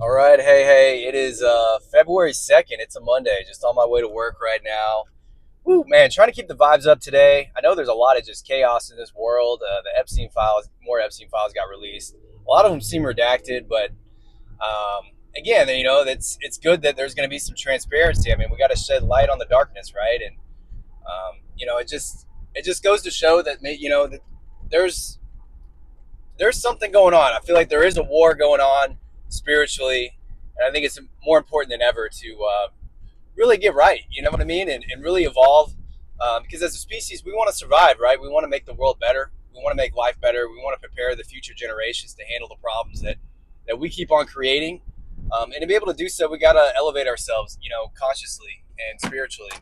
All right, hey, it is February 2nd. It's a Monday, just on my way to work right now. Woo, man, trying to keep the vibes up today. I know there's a lot of just chaos in this world. The Epstein files, more Epstein files got released. A lot of them seem redacted, but again, it's good that there's going to be some transparency. I mean, we got to shed light on the darkness, right? And it just goes to show that that there's there's something going on. I feel like there is a war going on spiritually, and I think it's more important than ever to really get right. You know what I mean? And really evolve. Because as a species, we want to survive, right? We want to make the world better. We want to make life better. We want to prepare the future generations to handle the problems that we keep on creating. And to be able to do so, we got to elevate ourselves, consciously and spiritually.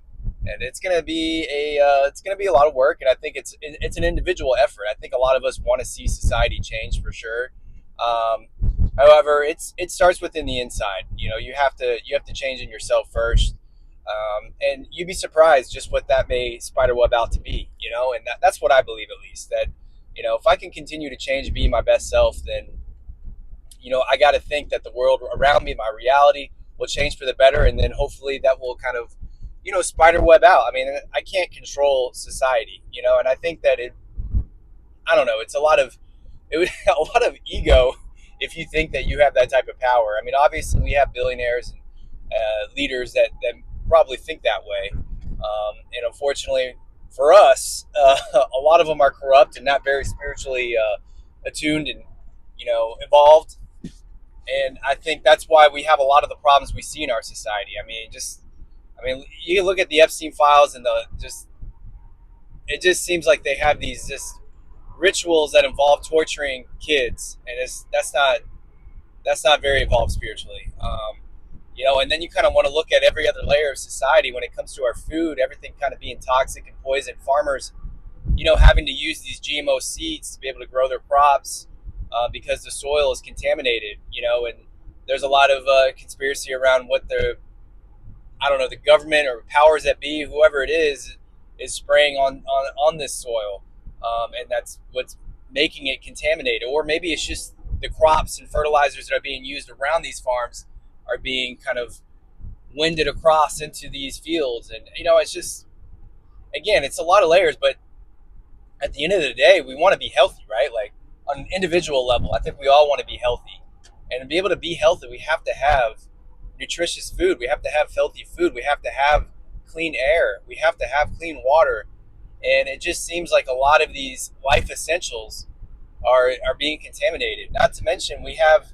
And it's gonna be a lot of work, and I think it's an individual effort. I think a lot of us want to see society change for sure. Um, However, it starts within the inside. You have to change in yourself first, and you'd be surprised just what that may spider web out to be. And that's what I believe, at least, that if I can continue to change, be my best self, then I got to think that the world around me, my reality, will change for the better, and then hopefully that will kind of spider web out. I mean, I can't control society, and I think that I don't know, it would a lot of ego if you think that you have that type of power. I mean, obviously we have billionaires and leaders that probably think that way, and unfortunately for us, a lot of them are corrupt and not very spiritually attuned and evolved. And I think that's why we have a lot of the problems we see in our society. I mean, you look at the Epstein files and it just seems like they have these just rituals that involve torturing kids, and that's not very evolved spiritually. And then you kind of want to look at every other layer of society when it comes to our food, everything kind of being toxic and poison. Farmers, having to use these GMO seeds to be able to grow their crops because the soil is contaminated. And there's a lot of conspiracy around what I don't know, the government or powers that be, whoever it is spraying on this soil, and that's what's making it contaminated. Or maybe it's just the crops and fertilizers that are being used around these farms are being kind of winded across into these fields, and it's just, again, it's a lot of layers. But at the end of the day, we want to be healthy, right? Like, on an individual level, I think we all want to be healthy, and to be able to be healthy, we have to have nutritious food. We have to have healthy food. We have to have clean air. We have to have clean water. And it just seems like a lot of these life essentials are being contaminated. Not to mention, we have,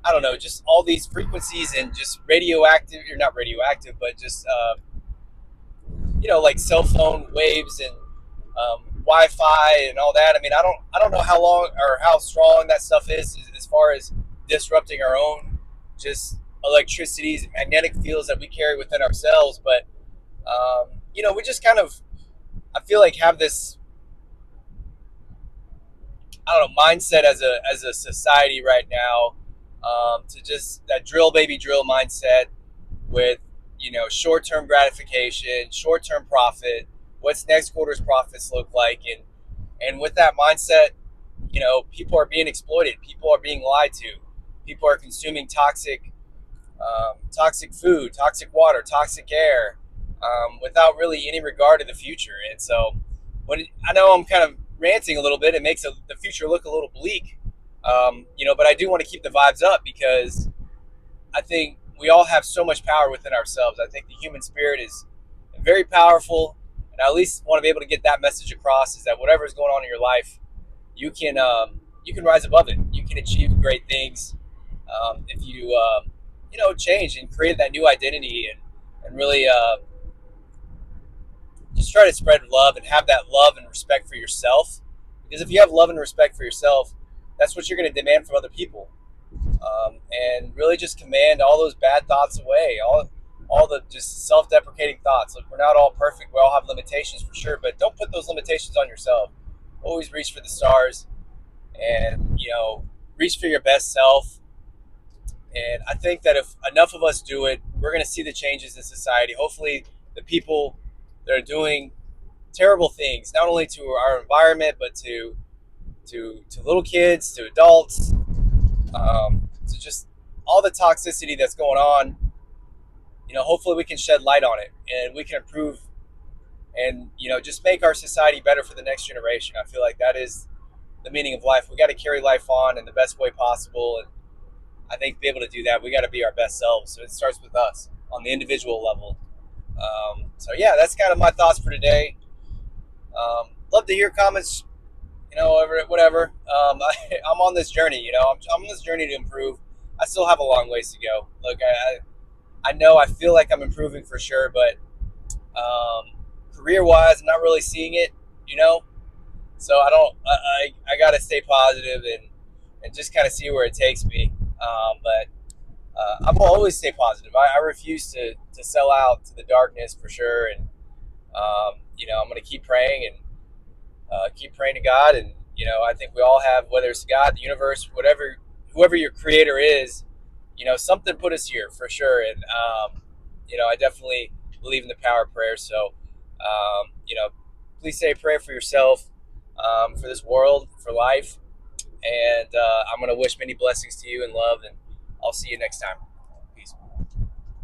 I don't know, just all these frequencies and just radioactive, or not radioactive, but just like cell phone waves and Wi-Fi and all that. I mean, I don't know how long or how strong that stuff is as far as disrupting our own just electricities and magnetic fields that we carry within ourselves. But we just kind of, I feel like, have this, I don't know, mindset as a society right now, to just that drill baby drill mindset with short-term gratification, short-term profit. What's next quarter's profits look like? And with that mindset, people are being exploited. People are being lied to. People are consuming toxic food, toxic water, toxic air, without really any regard to the future. And so, I know I'm kind of ranting a little bit, it makes the future look a little bleak. But I do want to keep the vibes up, because I think we all have so much power within ourselves. I think the human spirit is very powerful, and I at least want to be able to get that message across: is that whatever is going on in your life, you can rise above it. You can achieve great things if you change and create that new identity, and really just try to spread love and have that love and respect for yourself. Because if you have love and respect for yourself, that's what you're going to demand from other people, and really just command all those bad thoughts away, all the just self-deprecating thoughts. Look, we're not all perfect. We all have limitations for sure, but don't put those limitations on yourself. Always reach for the stars, and reach for your best self. And I think that if enough of us do it, we're going to see the changes in society. Hopefully, the people that are doing terrible things, not only to our environment, but to little kids, to adults, to just all the toxicity that's going on, hopefully we can shed light on it and we can improve and, just make our society better for the next generation. I feel like that is the meaning of life. We got to carry life on in the best way possible. And I think to be able to do that, we got to be our best selves. So it starts with us on the individual level. So yeah, that's kind of my thoughts for today. Love to hear comments, whatever. I'm on this journey, I'm on this journey to improve. I still have a long ways to go. Look, I know I feel like I'm improving for sure, but career wise, I'm not really seeing it, you know. So I don't. I got to stay positive and just kind of see where it takes me. But I'm always stay positive. I refuse to sell out to the darkness for sure, and I'm going to keep praying and keep praying to God. And I think we all have, whether it's God, the universe, whatever, whoever your creator is, something put us here for sure. And I definitely believe in the power of prayer. So please say a prayer for yourself, for this world, for life. And I'm going to wish many blessings to you and love. And I'll see you next time.